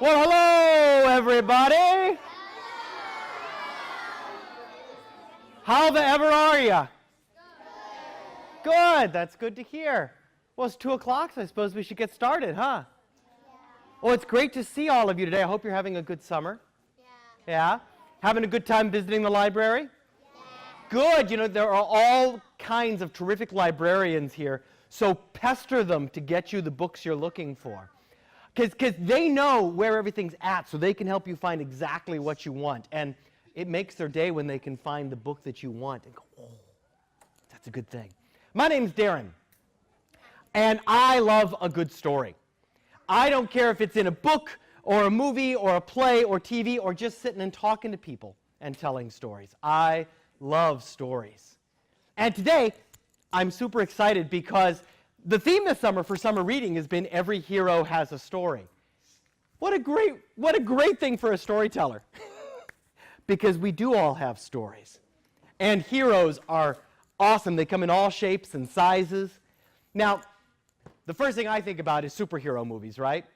Well, hello, everybody. How the ever are you? Good. That's good to hear. Well, it's 2 o'clock, so I suppose we should get started, huh? Well, it's great to see all of you today. I hope you're having a good summer. Yeah? Having a good time visiting the library? Good. You know, there are all kinds of terrific librarians here, so pester them to get you the books you're looking for. Because they know where everything's at, so they can help you find exactly what you want. And it makes their day when they can find the book that you want and go, oh, that's a good thing. My name's Darrin, and I love a good story. I don't care if it's in a book or a movie or a play or TV or just sitting and talking to people and telling stories. I love stories. And today, I'm super excited because the theme this summer for summer reading has been Every Hero Has a Story. What a great thing for a storyteller. Because we do all have stories. And heroes are awesome. They come in all shapes and sizes. Now, the first thing I think about is superhero movies, right?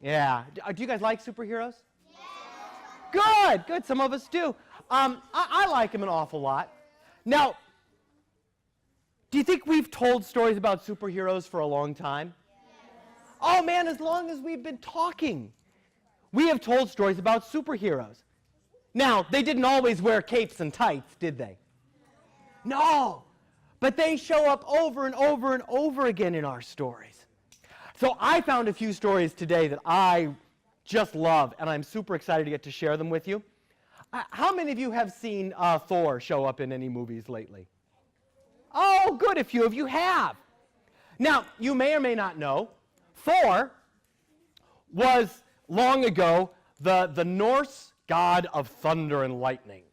Yeah. Do you guys like superheroes? Yeah. Good. Some of us do. I like them an awful lot. Now, do you think we've told stories about superheroes for a long time? Yes. Oh man, as long as we've been talking, we have told stories about superheroes. Now, they didn't always wear capes and tights, did they? No, but they show up over and over and over again in our stories. So I found a few stories today that I just love, and I'm super excited to get to share them with you. How many of you have seen Thor show up in any movies lately? Oh, good, a few of you have. Now, you may or may not know, Thor was long ago the Norse god of thunder and lightning.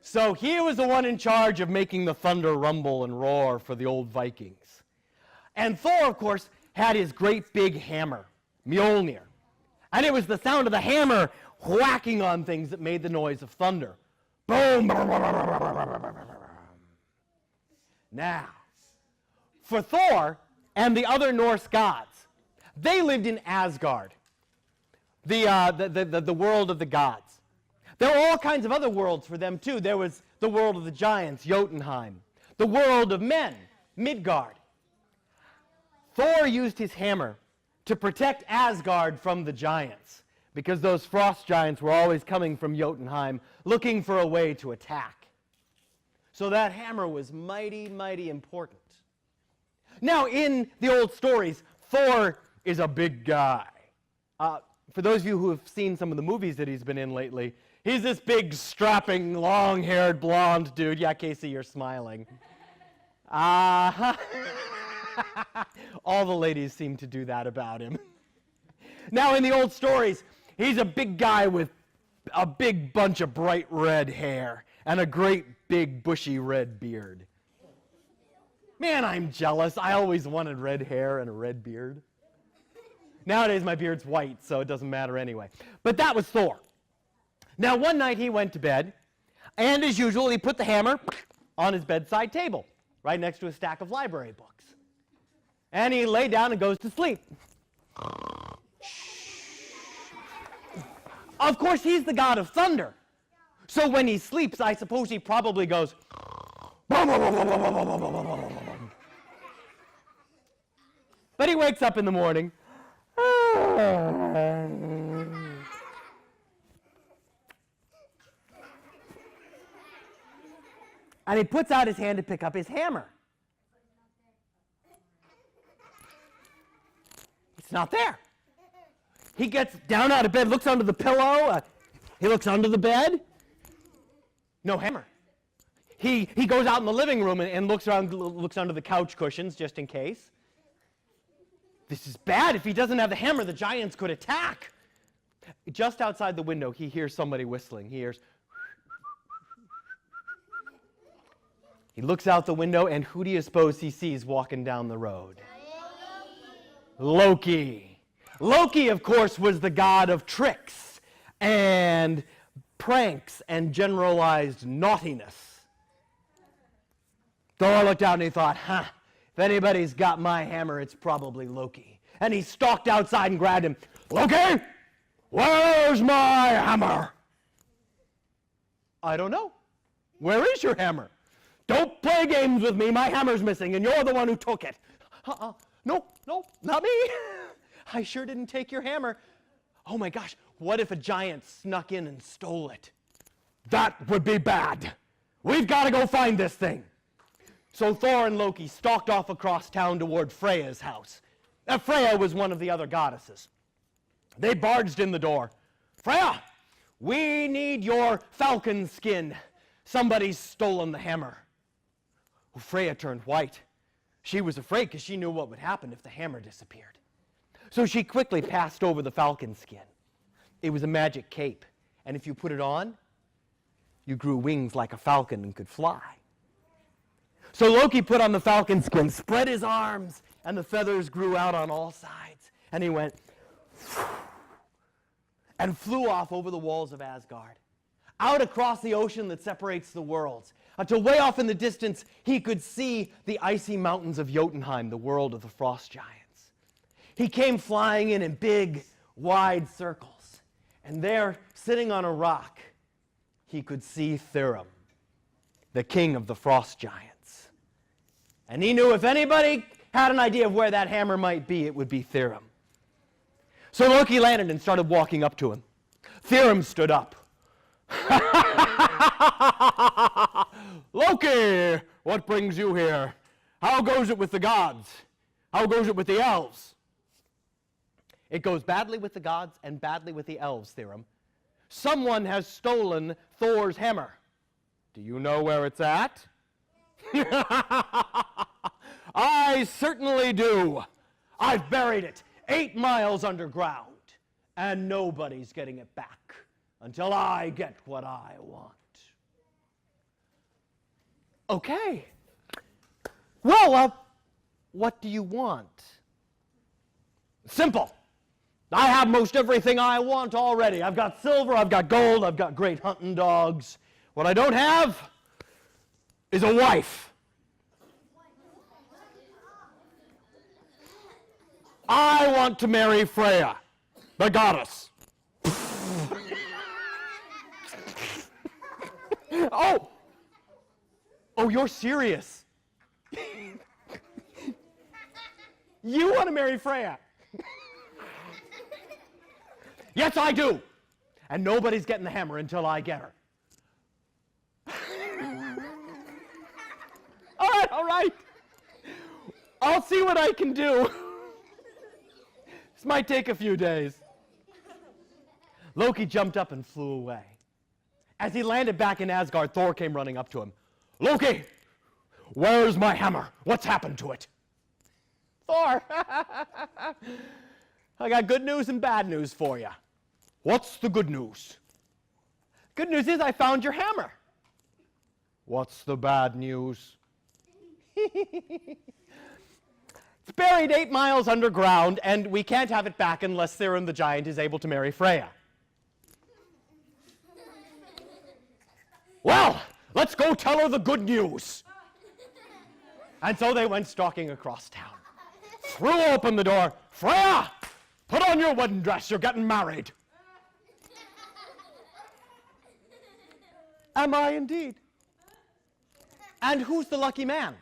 So he was the one in charge of making the thunder rumble and roar for the old Vikings. And Thor, of course, had his great big hammer, Mjolnir. And it was the sound of the hammer whacking on things that made the noise of thunder. Boom! Now, for Thor and the other Norse gods, they lived in Asgard, the world of the gods. There were all kinds of other worlds for them too. There was the world of the giants, Jotunheim, the world of men, Midgard. Thor used his hammer to protect Asgard from the giants, because those frost giants were always coming from Jotunheim looking for a way to attack. So that hammer was mighty, mighty important. Now, in the old stories, Thor is a big guy. For those of you who have seen some of the movies that he's been in lately, he's this big, strapping, long-haired, blonde dude. Yeah, Casey, you're smiling. All the ladies seem to do that about him. Now, in the old stories, he's a big guy with a big bunch of bright red hair and a great big bushy red beard. Man, I'm jealous. I always wanted red hair and a red beard. Nowadays my beard's white, so it doesn't matter anyway. But that was Thor. Now one night he went to bed, and as usual he put the hammer on his bedside table, right next to a stack of library books. And he lay down and goes to sleep. Of course, he's the god of thunder. So when he sleeps, I suppose he probably goes, but he wakes up in the morning, and he puts out his hand to pick up his hammer. It's not there. He gets down out of bed, looks under the pillow, he looks under the bed. No hammer. He goes out in the living room and looks under the couch cushions just in case. This is bad. If he doesn't have the hammer, the giants could attack. Just outside the window, he hears somebody whistling. He hears. He looks out the window, and who do you suppose he sees walking down the road? Loki. Loki, of course, was the god of tricks and pranks and generalized naughtiness. Thor looked out and he thought, if anybody's got my hammer, it's probably Loki. And he stalked outside and grabbed him. Loki, Where's my hammer? I don't know. Where is your hammer? Don't play games with me. My hammer's missing, and you're the one who took it. No, not me. I sure didn't take your hammer. Oh my gosh, what if a giant snuck in and stole it? That would be bad. We've got to go find this thing. So Thor and Loki stalked off across town toward Freya's house. Freya was one of the other goddesses. They barged in the door. Freya, we need your falcon skin. Somebody's stolen the hammer. Well, Freya turned white. She was afraid because she knew what would happen if the hammer disappeared. So she quickly passed over the falcon skin. It was a magic cape, and if you put it on, you grew wings like a falcon and could fly. So Loki put on the falcon skin, spread his arms, and the feathers grew out on all sides. And he went and flew off over the walls of Asgard, out across the ocean that separates the worlds, until way off in the distance he could see the icy mountains of Jotunheim, the world of the frost giants. He came flying in big, wide circles, and there, sitting on a rock, he could see Thurum, the king of the frost giants. And he knew if anybody had an idea of where that hammer might be, it would be Thurum. So Loki landed and started walking up to him. Thurum stood up. Loki, what brings you here? How goes it with the gods? How goes it with the elves? It goes badly with the gods and badly with the elves, Thurum. Someone has stolen Thor's hammer. Do you know where it's at? I certainly do. I've buried it 8 miles underground, and nobody's getting it back until I get what I want. Okay. Well, what do you want? Simple. I have most everything I want already. I've got silver, I've got gold, I've got great hunting dogs. What I don't have is a wife. I want to marry Freya, the goddess. Oh, you're serious. You want to marry Freya? Yes, I do. And nobody's getting the hammer until I get her. All right. I'll see what I can do. This might take a few days. Loki jumped up and flew away. As he landed back in Asgard, Thor came running up to him. Loki, where's my hammer? What's happened to it? Thor, I got good news and bad news for you. What's the good news? Good news is I found your hammer. What's the bad news? It's buried 8 miles underground, and we can't have it back unless Thurum the giant is able to marry Freya. Well, let's go tell her the good news. And so they went stalking across town. Threw open the door. Freya, put on your wedding dress. You're getting married. Am I indeed? And who's the lucky man?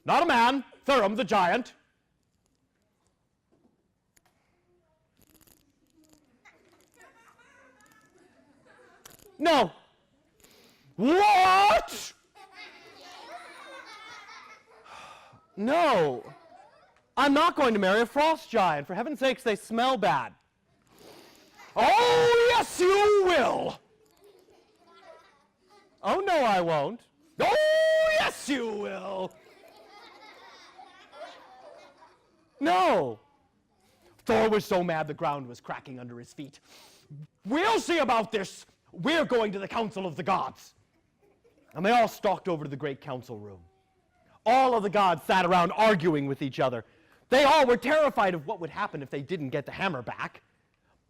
Not a man, Thurum the giant. No. What? No. I'm not going to marry a frost giant. For heaven's sakes, they smell bad. Oh, yes, you will. Oh, no, I won't. Oh, yes, you will. No. Thor was so mad the ground was cracking under his feet. We'll see about this. We're going to the Council of the Gods. And they all stalked over to the great council room. All of the gods sat around arguing with each other. They all were terrified of what would happen if they didn't get the hammer back.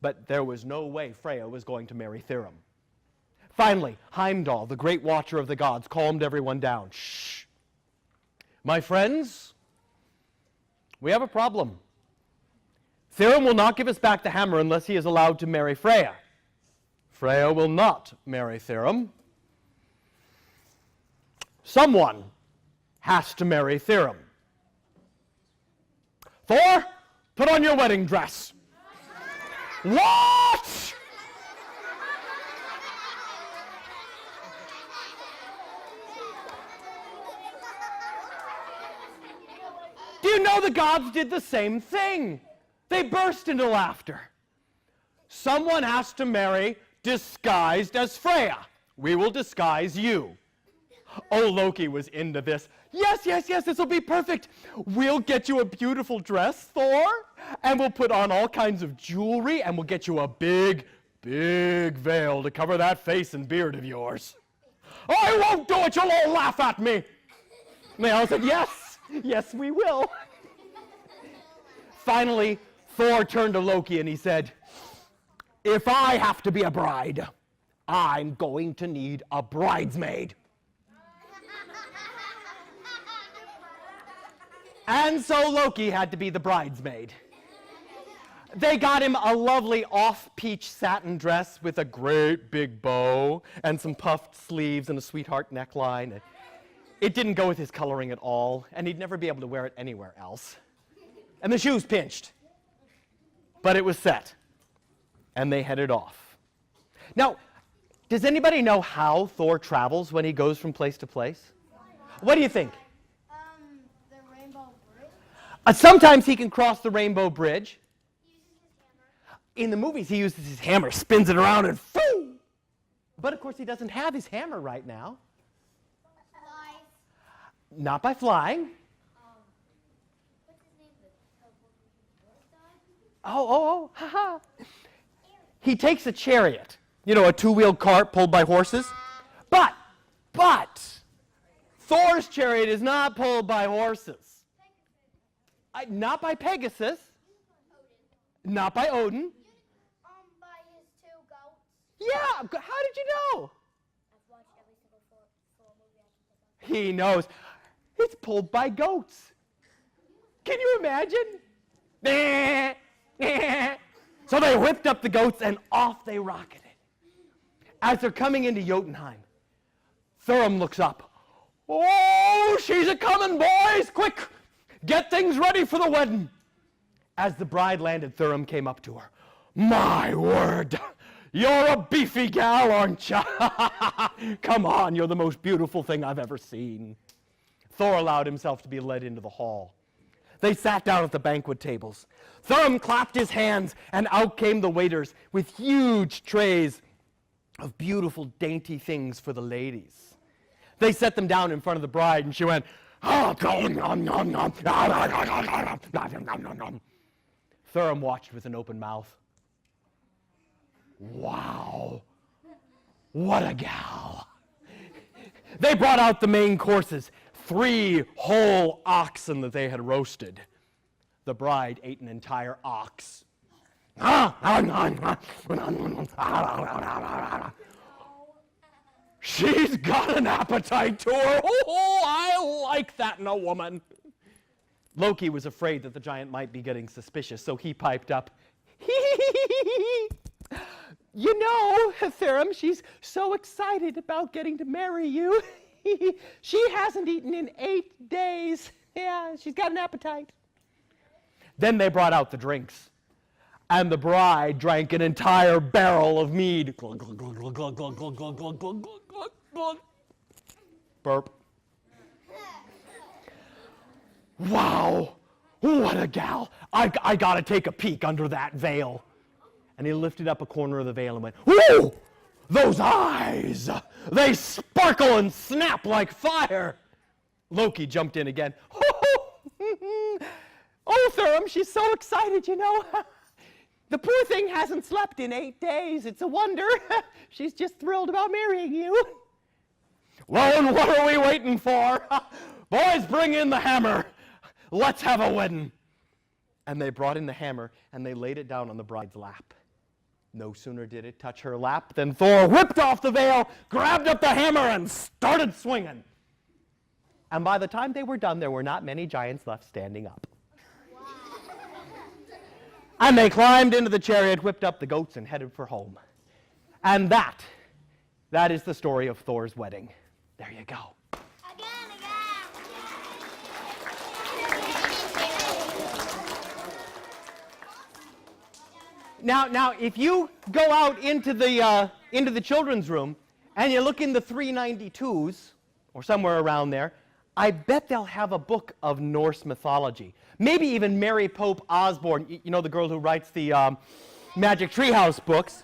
But there was no way Freya was going to marry Thurum. Finally, Heimdall, the great watcher of the gods, calmed everyone down. Shh. My friends, we have a problem. Thrym will not give us back the hammer unless he is allowed to marry Freya. Freya will not marry Thrym. Someone has to marry Thrym. Thor, put on your wedding dress. What? Do you know the gods did the same thing? They burst into laughter. Someone has to marry disguised as Freya. We will disguise you. Oh, Loki was into this. Yes, yes, yes, this will be perfect. We'll get you a beautiful dress, Thor, and we'll put on all kinds of jewelry, and we'll get you a big, big veil to cover that face and beard of yours. I won't do it, you'll all laugh at me. And they all said, yes, yes, we will. Finally, Thor turned to Loki and he said, if I have to be a bride, I'm going to need a bridesmaid. And so Loki had to be the bridesmaid. They got him a lovely off-peach satin dress with a great big bow and some puffed sleeves and a sweetheart neckline. It didn't go with his coloring at all, and he'd never be able to wear it anywhere else. And the shoes pinched. But it was set, and they headed off. Now, does anybody know how Thor travels when he goes from place to place? What do you think? The Rainbow Bridge. Sometimes he can cross the Rainbow Bridge. He uses his hammer. In the movies, he uses his hammer, spins it around, and boom! But of course, he doesn't have his hammer right now. Flies. Not by flying. What's his name? Haha. He takes a chariot, you know, a two-wheeled cart pulled by horses. But, Thor's chariot is not pulled by horses. Not by Pegasus. Not by Odin. By his two goats. Yeah, how did you know? I've watched every single Thor movie I can think of. He knows. It's pulled by goats. Can you imagine? So they whipped up the goats and off they rocketed. As they're coming into Jotunheim, Thrym looks up. Oh, she's a-comin', boys! Quick, get things ready for the wedding. As the bride landed, Thrym came up to her. My word, you're a beefy gal, aren't you? Come on, you're the most beautiful thing I've ever seen. Thor allowed himself to be led into the hall. They sat down at the banquet tables. Thrym clapped his hands, and out came the waiters with huge trays of beautiful, dainty things for the ladies. They set them down in front of the bride, and she went, Thrym watched with an open mouth. Wow, what a gal. They brought out the main courses, 3 whole oxen that they had roasted. The bride ate an entire ox. She's got an appetite to her. Oh, I like that in a woman. Loki was afraid that the giant might be getting suspicious, so he piped up, you know, Thrym, she's so excited about getting to marry you. She hasn't eaten in 8 days. Yeah, she's got an appetite. Then they brought out the drinks, and the bride drank an entire barrel of mead. Glug, glug, glug, glug, glug, glug, glug, glug, glug, glug, glug, glug. Burp. Wow, what a gal. I gotta take a peek under that veil. And he lifted up a corner of the veil and went, whoa, those eyes, they sparkle and snap like fire. Loki jumped in again. Oh, Thrym, she's so excited, you know. The poor thing hasn't slept in 8 days. It's a wonder. She's just thrilled about marrying you. Well, and what are we waiting for? Boys, bring in the hammer. Let's have a wedding. And they brought in the hammer, and they laid it down on the bride's lap. No sooner did it touch her lap than Thor whipped off the veil, grabbed up the hammer, and started swinging. And by the time they were done, there were not many giants left standing up. And they climbed into the chariot, whipped up the goats, and headed for home. And that is the story of Thor's wedding. There you go. Now, if you go out into the children's room and you look in the 392s, or somewhere around there, I bet they'll have a book of Norse mythology. Maybe even Mary Pope Osborne, you know, the girl who writes the Magic Treehouse books.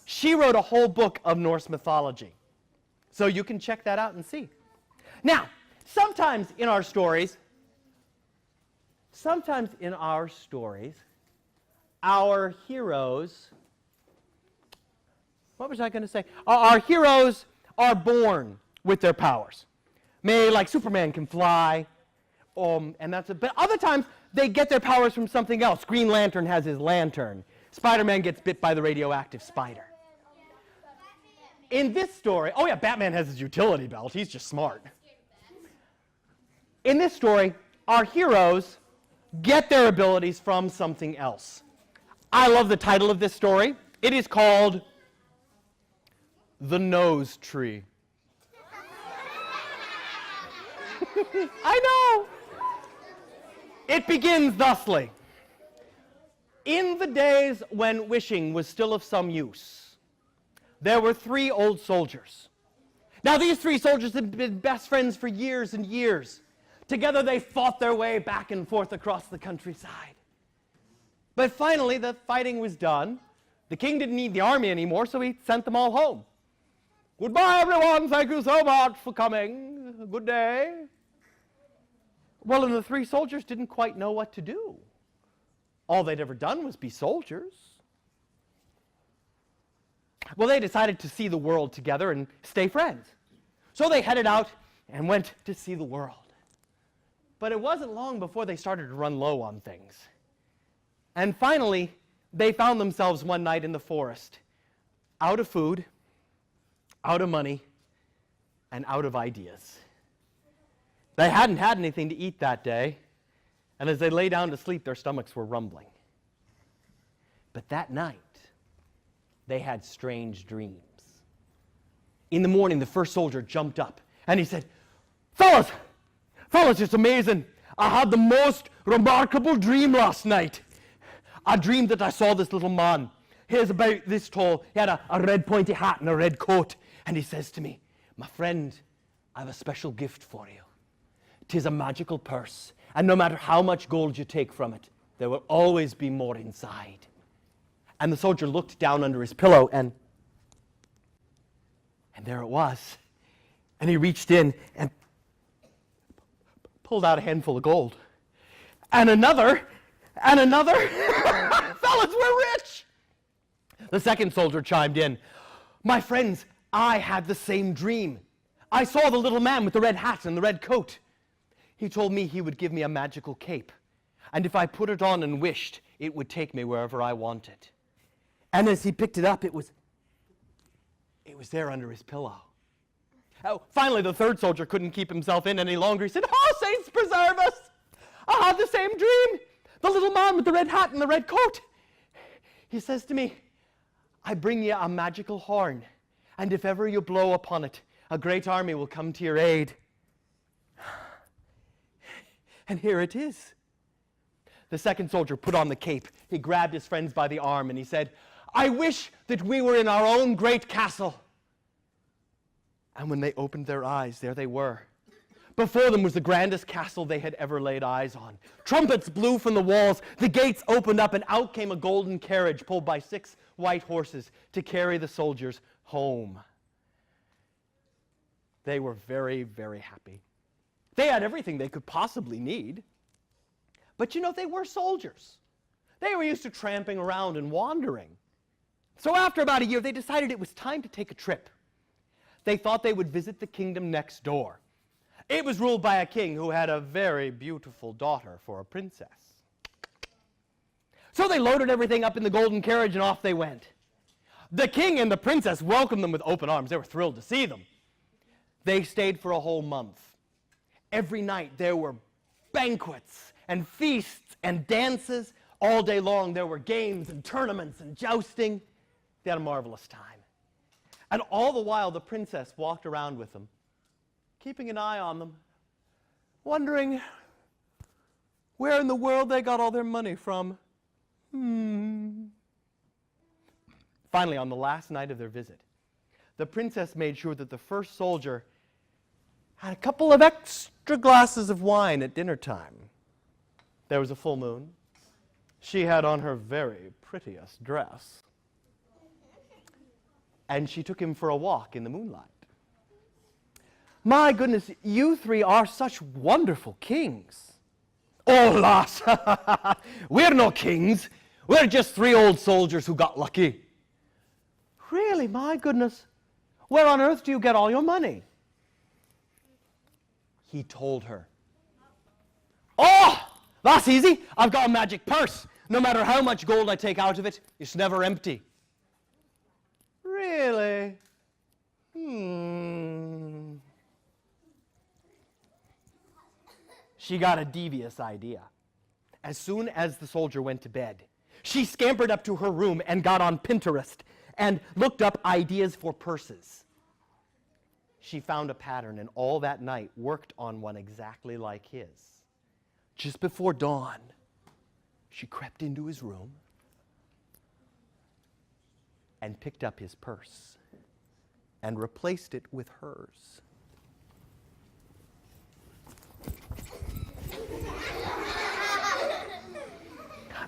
She wrote a whole book of Norse mythology. So you can check that out and see. Now, sometimes in our stories, our heroes, what was I going to say? Our heroes are born with their powers. Maybe like Superman can fly, and that's it. But other times, they get their powers from something else. Green Lantern has his lantern. Spider-Man gets bit by the radioactive spider. In this story, oh yeah, Batman has his utility belt. He's just smart. In this story, our heroes get their abilities from something else. I love the title of this story. It is called The Nose Tree. I know. It begins thusly. In the days when wishing was still of some use, there were 3 old soldiers. Now these 3 soldiers had been best friends for years and years. Together they fought their way back and forth across the countryside. But finally the fighting was done. The king didn't need the army anymore, so he sent them all home. Goodbye everyone, thank you so much for coming. Good day. Well, and the 3 soldiers didn't quite know what to do. All they'd ever done was be soldiers. Well, they decided to see the world together and stay friends. So they headed out and went to see the world. But it wasn't long before they started to run low on things. And finally, they found themselves one night in the forest, out of food, out of money, and out of ideas. They hadn't had anything to eat that day, and as they lay down to sleep, their stomachs were rumbling. But that night, they had strange dreams. In the morning, the first soldier jumped up, and he said, Fellas, it's amazing. I had the most remarkable dream last night. I dreamed that I saw this little man. He was about this tall. He had a red pointy hat and a red coat. And he says to me, my friend, I have a special gift for you. 'Tis a magical purse, and no matter how much gold you take from it, there will always be more inside. And the soldier looked down under his pillow, and there it was. And he reached in and pulled out a handful of gold. And another. Fellas, we're rich! The second soldier chimed in. My friends, I had the same dream. I saw the little man with the red hat and the red coat. He told me he would give me a magical cape, and if I put it on and wished, it would take me wherever I wanted. And as he picked it up, it was there under his pillow. Oh, finally, the third soldier couldn't keep himself in any longer. He said, oh, saints preserve us! I had the same dream. The little man with the red hat and the red coat. He says to me, I bring you a magical horn, and if ever you blow upon it, a great army will come to your aid. And here it is. The second soldier put on the cape. He grabbed his friends by the arm and he said, I wish that we were in our own great castle. And when they opened their eyes, there they were. Before them was the grandest castle they had ever laid eyes on. Trumpets blew from the walls. The gates opened up and out came a golden carriage pulled by 6 white horses to carry the soldiers home. They were very, very happy. They had everything they could possibly need. But you know, they were soldiers. They were used to tramping around and wandering. So after about a year, they decided it was time to take a trip. They thought they would visit the kingdom next door. It was ruled by a king who had a very beautiful daughter for a princess. So they loaded everything up in the golden carriage and off they went. The king and the princess welcomed them with open arms. They were thrilled to see them. They stayed for a whole month. Every night there were banquets and feasts and dances. All day long there were games and tournaments and jousting. They had a marvelous time. And all the while the princess walked around with them, keeping an eye on them, wondering where in the world they got all their money from. Finally, on the last night of their visit, the princess made sure that the first soldier had a couple of extra glasses of wine at dinner time. There was a full moon. She had on her very prettiest dress. And she took him for a walk in the moonlight. My goodness, you three are such wonderful kings. Oh, lass, we're no kings. We're just three old soldiers who got lucky. Really, my goodness, where on earth do you get all your money? He told her. Oh, that's easy. I've got a magic purse. No matter how much gold I take out of it, it's never empty. Really? She got a devious idea. As soon as the soldier went to bed, she scampered up to her room and got on Pinterest and looked up ideas for purses. She found a pattern and all that night worked on one exactly like his. Just before dawn, she crept into his room and picked up his purse and replaced it with hers.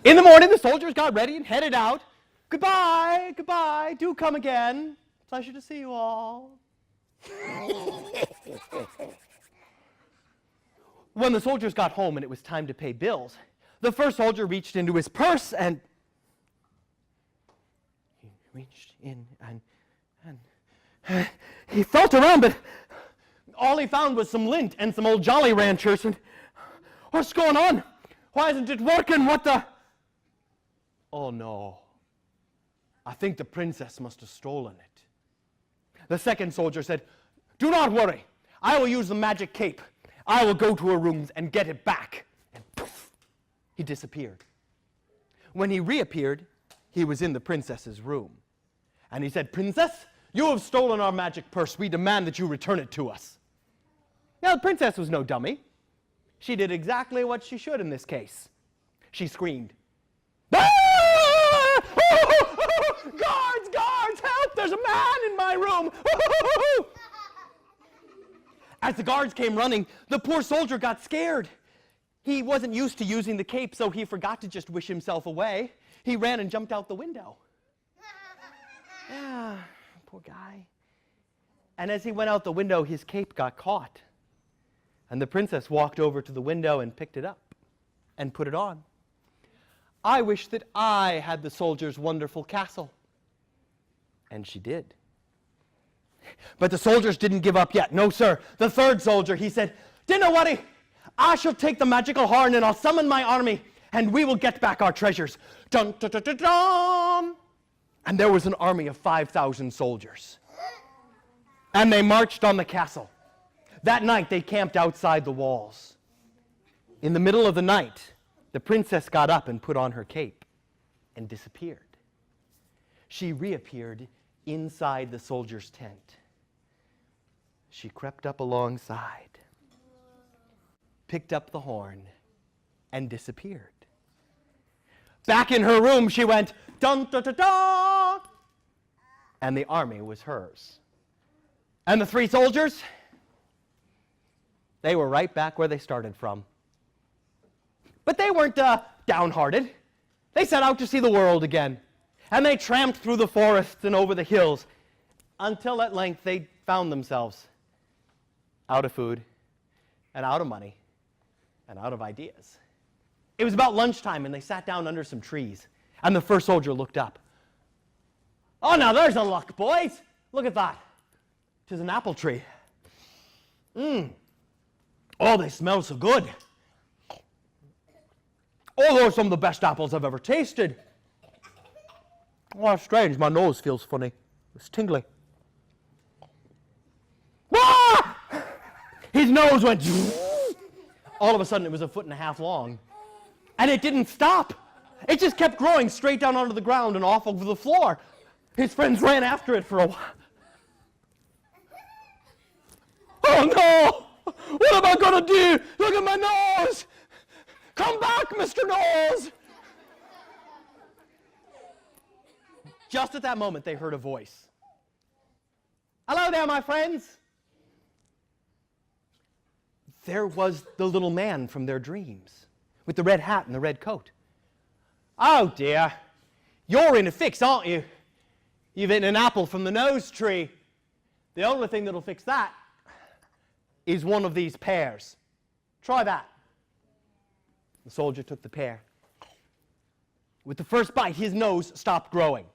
In the morning, the soldiers got ready and headed out. Goodbye, goodbye, do come again. Pleasure to see you all. When the soldiers got home and it was time to pay bills, the first soldier reached into his purse and he reached in and he felt around, but all he found was some lint and some old Jolly Ranchers. And what's going on? Why isn't it working? What the? Oh no, I think the princess must have stolen it. The second soldier said, do not worry, I will use the magic cape. I will go to her rooms and get it back. And poof, he disappeared. When he reappeared, he was in the princess's room. And he said, Princess, you have stolen our magic purse. We demand that you return it to us. Now, the princess was no dummy. She did exactly what she should in this case. She screamed, "Ah! Guards, guards, help! There's a man in my room!" As the guards came running, the poor soldier got scared. He wasn't used to using the cape, so he forgot to just wish himself away. He ran and jumped out the window. Yeah, poor guy. And as he went out the window, his cape got caught. And the princess walked over to the window and picked it up and put it on. I wish that I had the soldier's wonderful castle. And she did. But the soldiers didn't give up yet. No, sir. The third soldier, he said, "Dinna worry. I shall take the magical horn and I'll summon my army and we will get back our treasures." Dun, dun, dun, dun, dun. And there was an army of 5,000 soldiers. And they marched on the castle. That night they camped outside the walls. In the middle of the night, the princess got up and put on her cape and disappeared. She reappeared inside the soldier's tent. She crept up alongside, picked up the horn, and disappeared. Back in her room, she went, dun, dun, dun, dun, and the army was hers. And the three soldiers, they were right back where they started from. But they weren't downhearted. They set out to see the world again. And they tramped through the forests and over the hills until at length they found themselves out of food and out of money and out of ideas. It was about lunchtime and they sat down under some trees. And the first soldier looked up. "Oh, now there's a luck, boys. Look at that. 'Tis an apple tree. Oh, they smell so good. Oh, those are some of the best apples I've ever tasted. Oh, that's strange. My nose feels funny. It's tingly. Ah! His nose went... All of a sudden, it was 1.5 feet long. And it didn't stop. It just kept growing straight down onto the ground and off over the floor. His friends ran after it for a while. Oh no! What am I going to do? Look at my nose! Come back, Mr. Nose! Just at that moment, they heard a voice. Hello there, my friends. There was the little man from their dreams with the red hat and the red coat. Oh dear, you're in a fix, aren't you? You've eaten an apple from the nose tree. The only thing that'll fix that is one of these pears. Try that. The soldier took the pear. With the first bite, his nose stopped growing.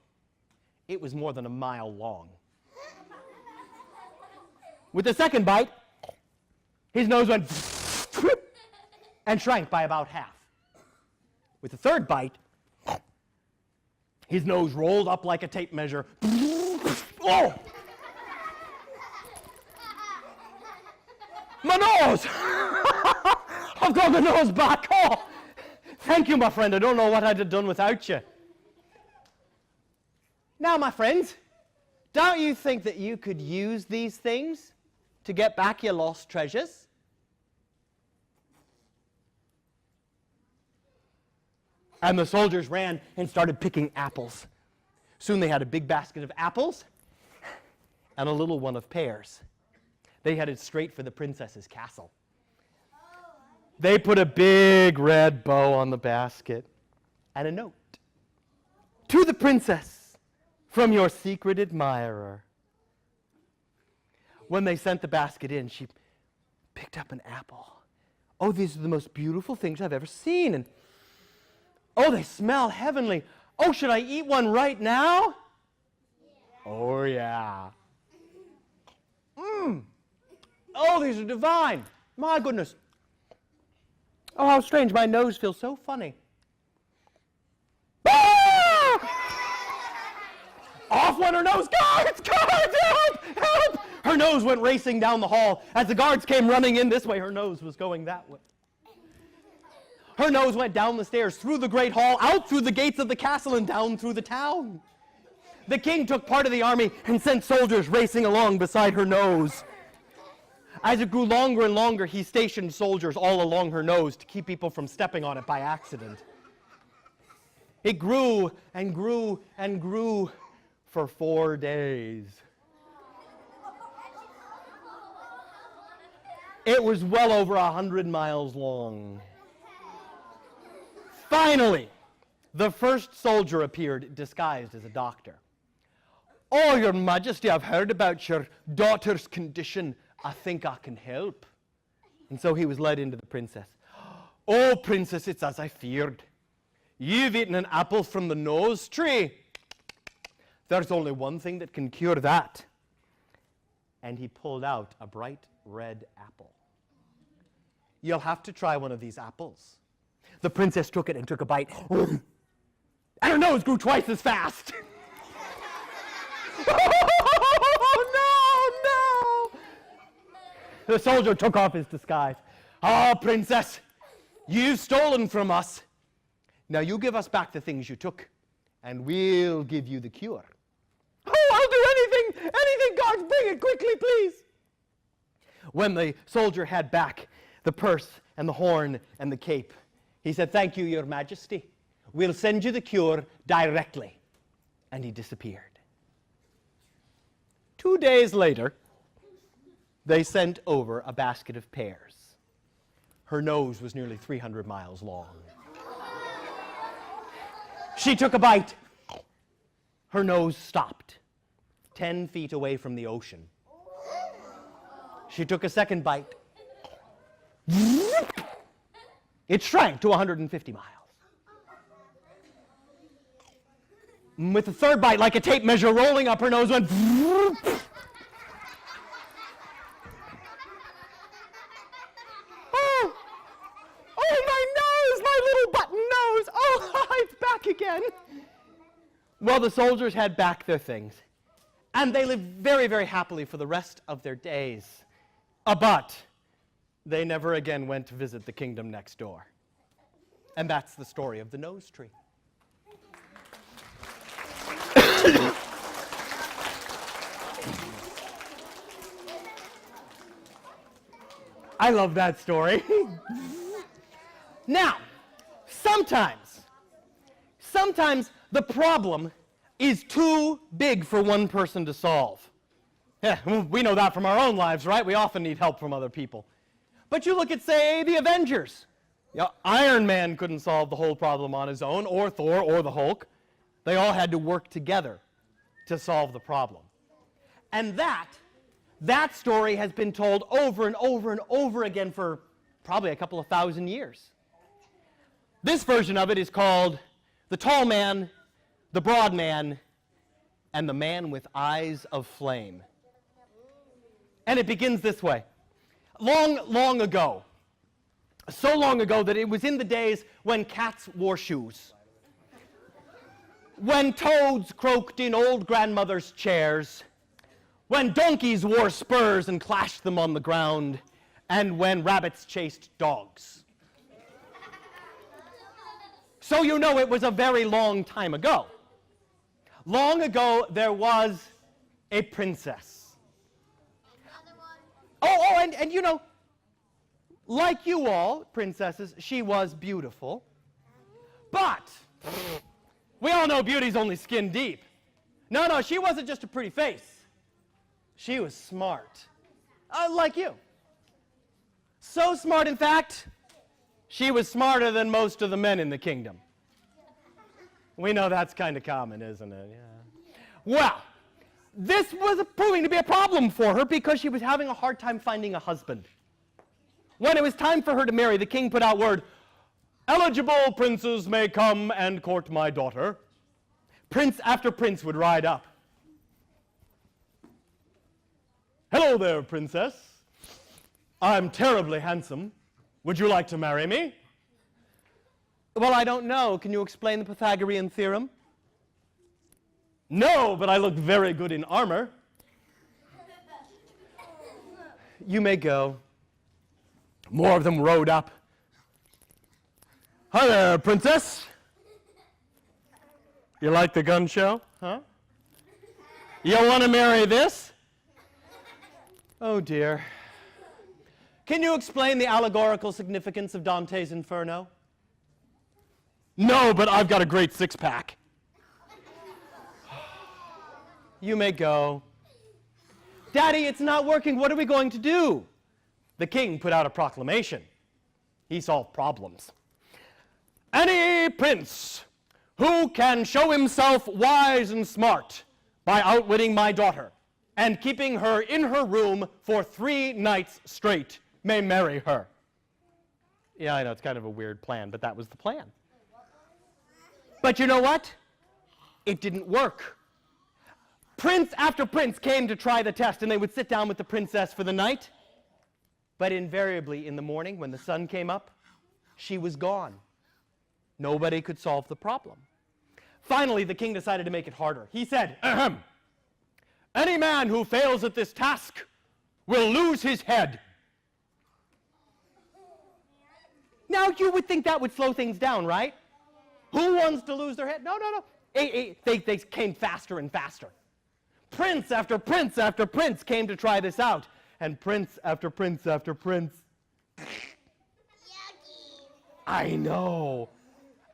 It was more than a mile long. With the second bite, his nose went and shrank by about half. With the third bite, his nose rolled up like a tape measure. Oh! My nose! I've got my nose back. Oh! Thank you, my friend. I don't know what I'd have done without you. Now, my friends, don't you think that you could use these things to get back your lost treasures? And the soldiers ran and started picking apples. Soon they had a big basket of apples and a little one of pears. They headed straight for the princess's castle. They put a big red bow on the basket and a note. To the princess, from your secret admirer. When they sent the basket in, she picked up an apple. Oh, these are the most beautiful things I've ever seen. And oh, they smell heavenly. Oh, should I eat one right now? Yeah. Oh, yeah. Oh, these are divine. My goodness. Oh, how strange. My nose feels so funny. Ah! Off went her nose. Guards! Guards! Help! Help! Her nose went racing down the hall. As the guards came running in this way, her nose was going that way. Her nose went down the stairs, through the great hall, out through the gates of the castle, and down through the town. The king took part of the army and sent soldiers racing along beside her nose. As it grew longer and longer, he stationed soldiers all along her nose to keep people from stepping on it by accident. It grew and grew and grew for 4 days. It was well over 100 miles long. Finally, the first soldier appeared disguised as a doctor. Oh, Your Majesty, I've heard about your daughter's condition. I think I can help. And so he was led into the princess. Oh, princess, it's as I feared. You've eaten an apple from the nose tree. There's only one thing that can cure that. And he pulled out a bright red apple. You'll have to try one of these apples. The princess took it and took a bite. And her nose grew twice as fast. Oh, no, no! The soldier took off his disguise. Oh, princess, you've stolen from us. Now you give us back the things you took, and we'll give you the cure. Oh, I'll do anything, guards, bring it quickly, please. When the soldier had back the purse and the horn and the cape, he said, thank you, Your Majesty. We'll send you the cure directly. And he disappeared. 2 days later, they sent over a basket of pears. Her nose was nearly 300 miles long. She took a bite. Her nose stopped 10 feet away from the ocean. She took a second bite. It shrank to 150 miles. With the third bite, like a tape measure rolling up her nose, went. Oh, my nose, my little button nose. Oh, it's back again. Well, the soldiers had back their things, and they lived very, very happily for the rest of their days. But they never again went to visit the kingdom next door. And that's the story of the nose tree. I love that story. Now, sometimes the problem is too big for one person to solve. Yeah, we know that from our own lives, right? We often need help from other people. But you look at, say, the Avengers. Yeah, Iron Man couldn't solve the whole problem on his own, or Thor, or the Hulk. They all had to work together to solve the problem. And that story has been told over and over and over again for probably a couple of thousand years. This version of it is called The Tall Man, the Broad Man, and the Man with Eyes of Flame. And it begins this way. Long, long ago, so long ago that it was in the days when cats wore shoes, when toads croaked in old grandmothers' chairs, when donkeys wore spurs and clashed them on the ground, and when rabbits chased dogs. So you know it was a very long time ago. Long ago, there was a princess. And you know, like you all, princesses, she was beautiful. But we all know beauty's only skin deep. No, she wasn't just a pretty face. She was smart, like you. So smart, in fact, she was smarter than most of the men in the kingdom. We know that's kind of common, isn't it? Yeah. Well, this was proving to be a problem for her because she was having a hard time finding a husband. When it was time for her to marry, the king put out word, "Eligible princes may come and court my daughter." Prince after prince would ride up. "Hello there, princess. I'm terribly handsome. Would you like to marry me?" "Well, I don't know. Can you explain the Pythagorean theorem?" "No, but I look very good in armor." "You may go." More of them rode up. "Hi there, princess. You like the gun show, huh? You want to marry this?" "Oh, dear. Can you explain the allegorical significance of Dante's Inferno?" "No, but I've got a great six-pack." "You may go." "Daddy, it's not working. What are we going to do?" The king put out a proclamation. He solved problems. "Any prince who can show himself wise and smart by outwitting my daughter and keeping her in her room for 3 nights straight may marry her." Yeah, I know, it's kind of a weird plan, but that was the plan. But you know what? It didn't work. Prince after prince came to try the test, and they would sit down with the princess for the night. But invariably, in the morning, when the sun came up, she was gone. Nobody could solve the problem. Finally, the king decided to make it harder. He said, "Ahem. Any man who fails at this task will lose his head." Now, you would think that would slow things down, right? Who wants to lose their head? No. They came faster and faster. Prince after prince after prince came to try this out. And prince after prince after prince. Yucky. I know.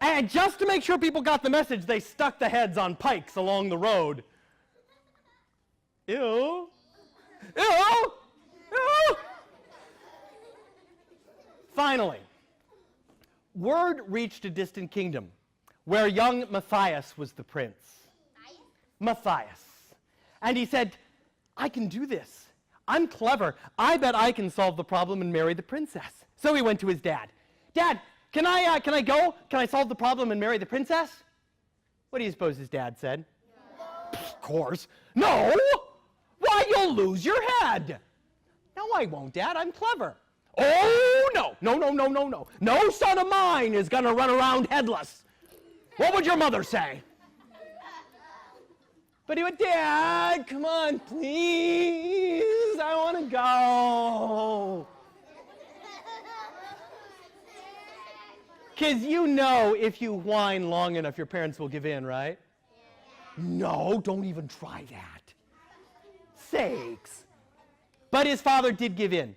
And just to make sure people got the message, they stuck the heads on pikes along the road. Ew. Ew. Ew. Finally, word reached a distant kingdom where young Matthias was the prince. Matthias. And he said, "I can do this. I'm clever. I bet I can solve the problem and marry the princess." So he went to his dad. "Dad, can I go? Can I solve the problem and marry the princess?" What do you suppose his dad said? No. Of course. "No? Why, you'll lose your head." "No, I won't, Dad. I'm clever." "Oh, no. No son of mine is going to run around headless. What would your mother say?" But he went, "Dad, come on, please. I want to go." Because you know if you whine long enough, your parents will give in, right? No, don't even try that. Sakes. But his father did give in,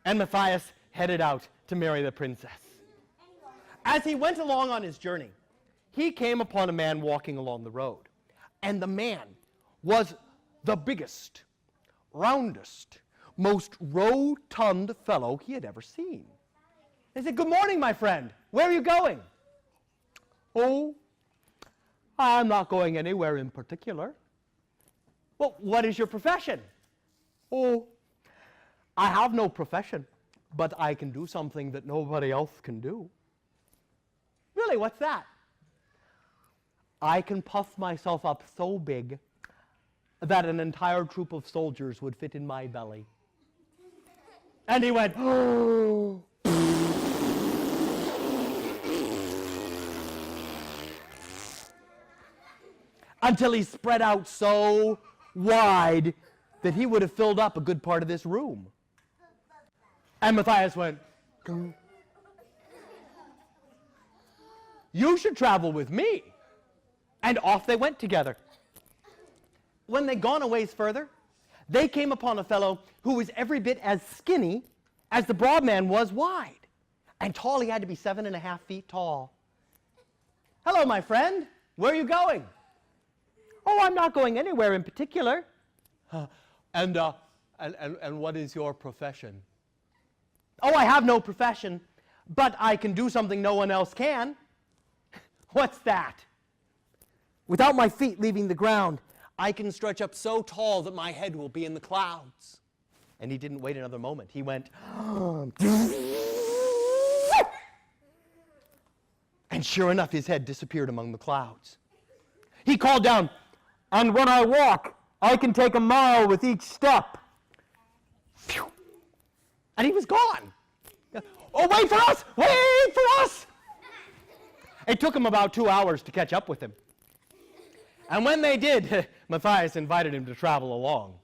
and Matthias headed out to marry the princess. As he went along on his journey, he came upon a man walking along the road. And the man was the biggest, roundest, most rotund fellow he had ever seen. He said, "Good morning, my friend. Where are you going?" "Oh, I'm not going anywhere in particular." "Well, what is your profession?" "Oh, I have no profession, but I can do something that nobody else can do." "Really, what's that?" "I can puff myself up so big that an entire troop of soldiers would fit in my belly." And he went, "Oh." Until he spread out so wide that he would have filled up a good part of this room. And Matthias went, "You should travel with me." And off they went together. When they'd gone a ways further, they came upon a fellow who was every bit as skinny as the broad man was wide. And tall, he had to be 7.5 feet tall. "Hello, my friend. Where are you going?" "Oh, I'm not going anywhere in particular." And what is your profession?" "Oh, I have no profession, but I can do something no one else can." "What's that?" "Without my feet leaving the ground, I can stretch up so tall that my head will be in the clouds." And he didn't wait another moment. He went, and sure enough, his head disappeared among the clouds. He called down, "And when I walk, I can take a mile with each step." And he was gone. "Oh, wait for us! Wait for us!" It took him about 2 hours to catch up with him. And when they did, Matthias invited him to travel along.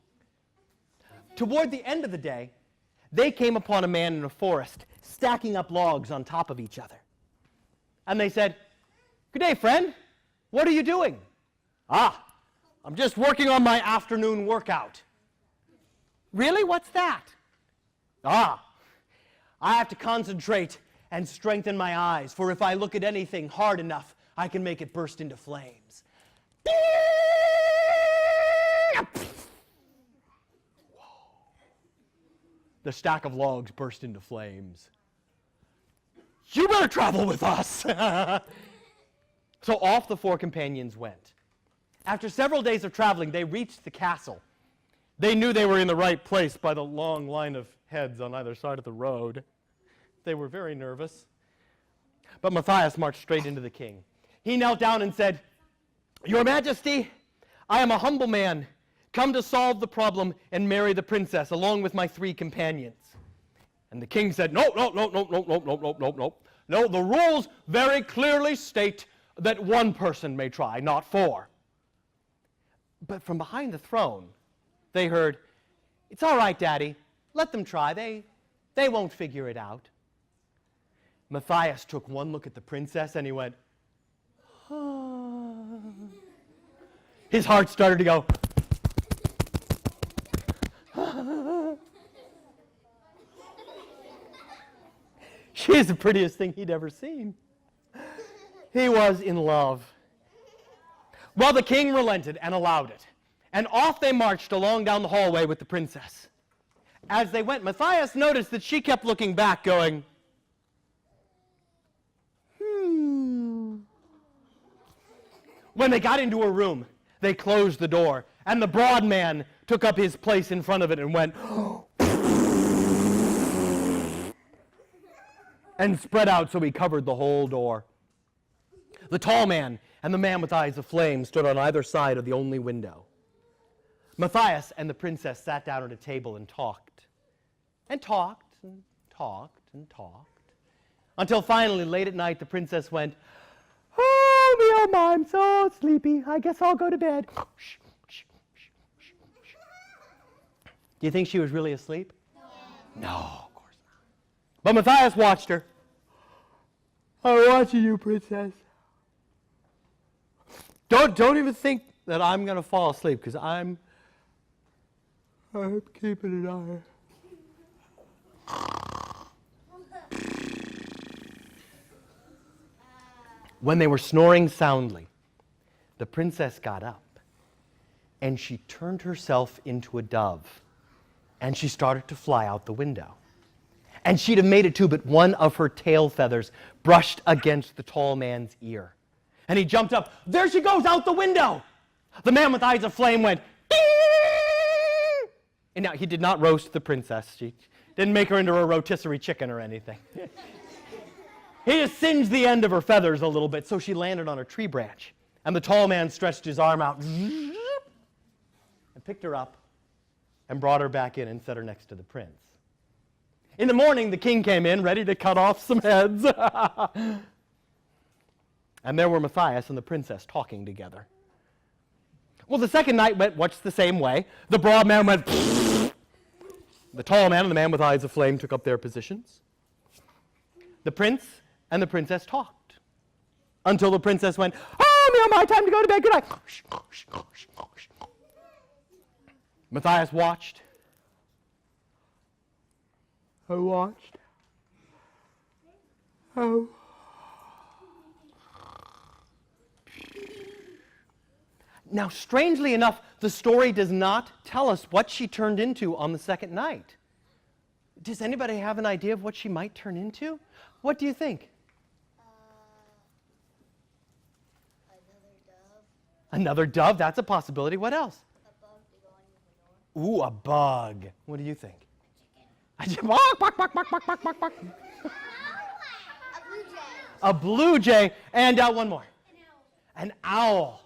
Toward the end of the day, they came upon a man in a forest, stacking up logs on top of each other. And they said, "Good day, friend. What are you doing?" "Ah, I'm just working on my afternoon workout." "Really? What's that?" "Ah, I have to concentrate and strengthen my eyes, for if I look at anything hard enough, I can make it burst into flames." The stack of logs burst into flames. "You better travel with us." So off the four companions went. After several days of traveling, they reached the castle. They knew they were in the right place by the long line of heads on either side of the road. They were very nervous. But Matthias marched straight into the king. He knelt down and said, "Your Majesty, I am a humble man, come to solve the problem and marry the princess along with my 3 companions." And the king said, "No, no, no, no, no, no, no, no, no, no. No, the rules very clearly state that 1 person may try, not 4. But from behind the throne, they heard, "It's all right, Daddy. Let them try. They won't figure it out." Matthias took one look at the princess and he went, "Ah." His heart started to go. She is the prettiest thing he'd ever seen. He was in love. Well, the king relented and allowed it. And off they marched along down the hallway with the princess. As they went, Matthias noticed that she kept looking back, going, When they got into her room, they closed the door, and the broad man took up his place in front of it and went, and spread out so he covered the whole door. The tall man and the man with eyes of flame stood on either side of the only window. Matthias and the princess sat down at a table and talked. And talked and talked and talked. Until finally, late at night, the princess went, "Oh, me, oh, my, I'm so sleepy. I guess I'll go to bed." Do you think she was really asleep? No, of course not. But Matthias watched her. "I'm watching you, princess. Don't even think that I'm going to fall asleep because I'm keeping an eye. When they were snoring soundly, the princess got up and she turned herself into a dove and she started to fly out the window. And she'd have made it too, but one of her tail feathers brushed against the tall man's ear. And he jumped up. There she goes, out the window. The man with eyes of flame went, ding! And now he did not roast the princess. She didn't make her into a rotisserie chicken or anything. He just singed the end of her feathers a little bit, so she landed on a tree branch. And the tall man stretched his arm out and picked her up and brought her back in and set her next to the prince. In the morning, the king came in, ready to cut off some heads. And there were Matthias and the princess talking together. Well, the second night went much the same way. The broad man went, the tall man and the man with eyes of flame took up their positions. The prince and the princess talked until the princess went, oh, my time to go to bed, good night. Matthias watched. I watched. Oh. Now, strangely enough, the story does not tell us what she turned into on the second night. Does anybody have an idea of what she might turn into? What do you think? Another dove. Another dove? That's a possibility. What else? A bug to go under the door. Ooh, a bug. What do you think? A chicken. Bark, bark, bark, bark, bark, bark, bark. A blue jay. A blue jay. And one more. An owl.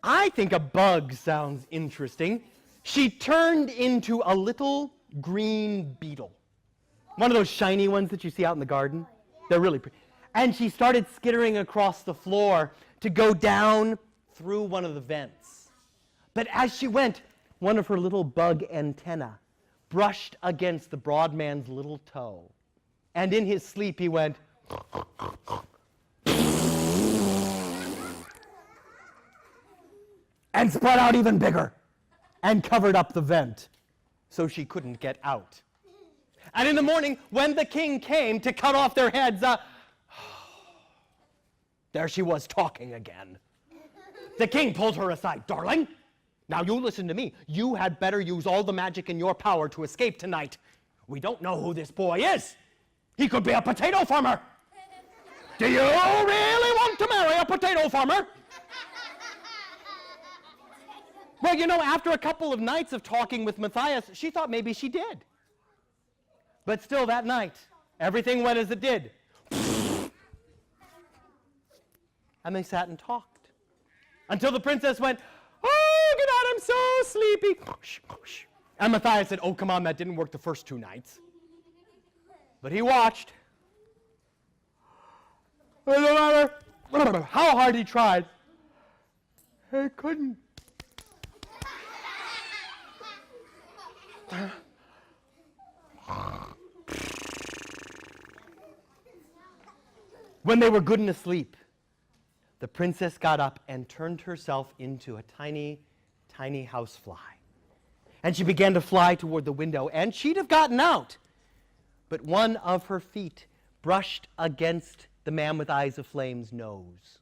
I think a bug sounds interesting. She turned into a little green beetle. One of those shiny ones that you see out in the garden. They're really pretty. And she started skittering across the floor to go down through one of the vents. But as she went, one of her little bug antennae brushed against the broad man's little toe. And in his sleep he went, and spread out even bigger and covered up the vent so she couldn't get out. And in the morning, when the king came to cut off their heads, there she was talking again. The king pulled her aside. Darling, now you listen to me. You had better use all the magic in your power to escape tonight. We don't know who this boy is. He could be a potato farmer. Do you really want to marry a potato farmer? Well, you know, after a couple of nights of talking with Matthias, she thought maybe she did. But still that night, everything went as it did. And they sat and talked. Until the princess went, oh, good night, I'm so sleepy. And Matthias said, oh, come on, that didn't work the first 2 nights. But he watched. No matter how hard he tried, he couldn't. When they were good and asleep, the princess got up and turned herself into a tiny, tiny housefly. And she began to fly toward the window, and she'd have gotten out. But one of her feet brushed against the man with eyes of flame's nose.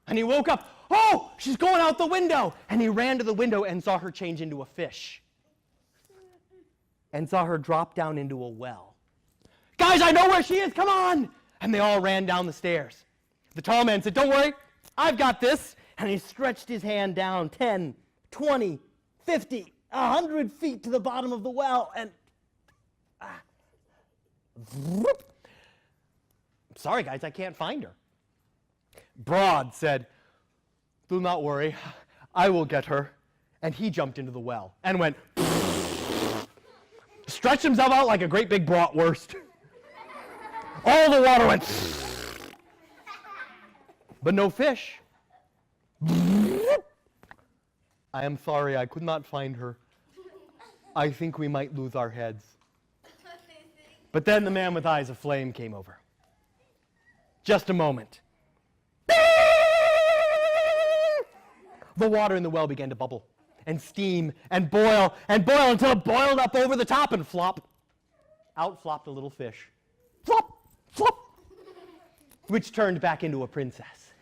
And he woke up. Oh, she's going out the window. And he ran to the window and saw her change into a fish. And saw her drop down into a well. Guys, I know where she is, come on! And they all ran down the stairs. The tall man said, don't worry, I've got this. And he stretched his hand down 10, 20, 50, 100 feet to the bottom of the well, and sorry guys, I can't find her. Broad said, do not worry, I will get her. And he jumped into the well and went, stretched himself out like a great big bratwurst. All the water went, but no fish. I am sorry, I could not find her. I think we might lose our heads. But then the man with eyes of flame came over. Just a moment. The water in the well began to bubble and steam and boil until it boiled up over the top, and flop. Out flopped a little fish. Flop, flop, which turned back into a princess.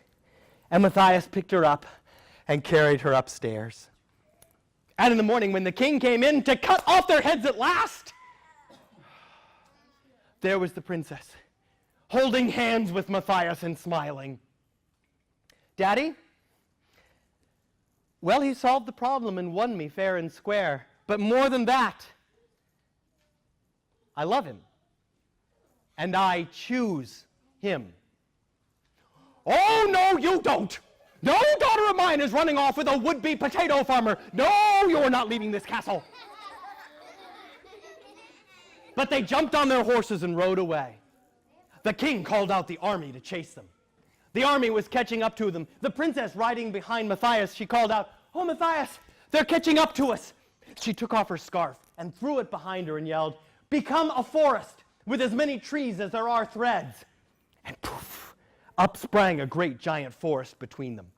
And Matthias picked her up and carried her upstairs. And in the morning, when the king came in to cut off their heads at last, there was the princess, holding hands with Matthias and smiling. Daddy? Well, he solved the problem and won me fair and square. But more than that, I love him. And I choose him. Oh, no, you don't. No daughter of mine is running off with a would-be potato farmer. No, you are not leaving this castle. But they jumped on their horses and rode away. The king called out the army to chase them. The army was catching up to them. The princess riding behind Matthias, she called out, "Oh, Matthias, they're catching up to us." She took off her scarf and threw it behind her and yelled, "Become a forest with as many trees as there are threads." And poof, up sprang a great giant forest between them.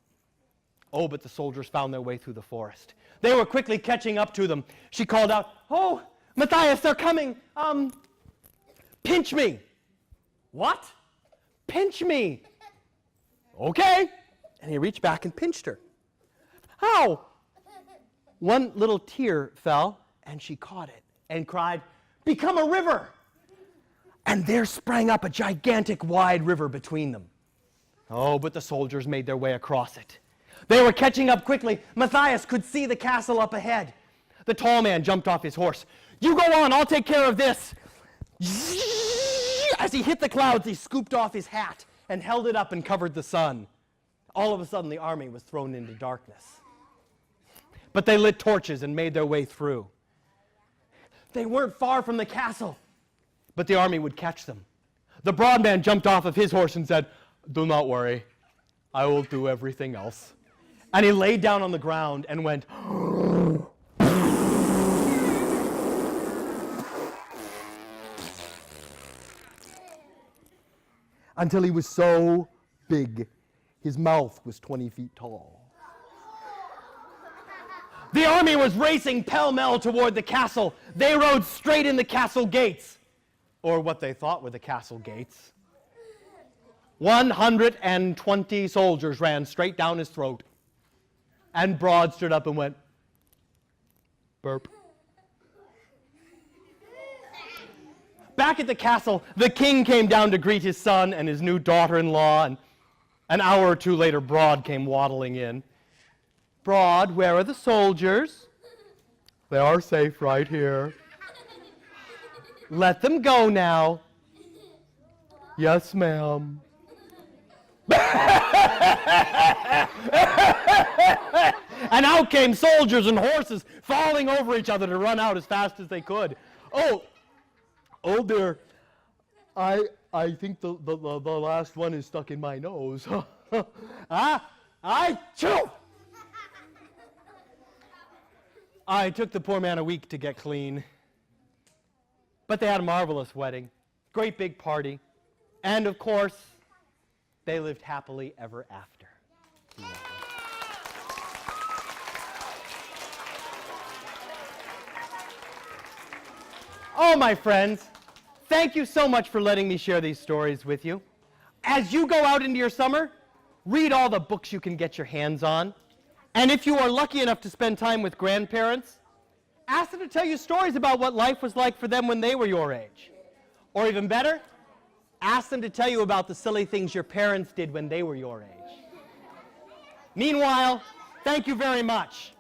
Oh, but the soldiers found their way through the forest. They were quickly catching up to them. She called out, "Oh, Matthias, they're coming. Pinch me." "What? Pinch me." "Okay." And he reached back and pinched her. How? One little tear fell, and she caught it and cried, "Become a river." And there sprang up a gigantic wide river between them. Oh, but the soldiers made their way across it. They were catching up quickly. Matthias could see the castle up ahead. The tall man jumped off his horse. "You go on, I'll take care of this." As he hit the clouds, he scooped off his hat and held it up and covered the sun. All of a sudden, the army was thrown into darkness. But they lit torches and made their way through. They weren't far from the castle, but the army would catch them. The broad man jumped off of his horse and said, "Do not worry, I will do everything else." And he laid down on the ground and went, until he was so big, his mouth was 20 feet tall. The army was racing pell-mell toward the castle. They rode straight in the castle gates, or what they thought were the castle gates. 120 soldiers ran straight down his throat. And Broad stood up and went, burp. Back at the castle, the king came down to greet his son and his new daughter-in-law, and an hour or two later, Broad came waddling in. "Broad, where are the soldiers?" "They are safe right here." "Let them go now." "Yes, ma'am." And out came soldiers and horses, falling over each other to run out as fast as they could. Oh dear, I think the last one is stuck in my nose. Achoo! I took the poor man a week to get clean. But they had a marvelous wedding, great big party, and of course, they lived happily ever after. Oh, my friends, thank you so much for letting me share these stories with you. As you go out into your summer, read all the books you can get your hands on. And if you are lucky enough to spend time with grandparents, ask them to tell you stories about what life was like for them when they were your age. Or even better, ask them to tell you about the silly things your parents did when they were your age. Meanwhile, thank you very much.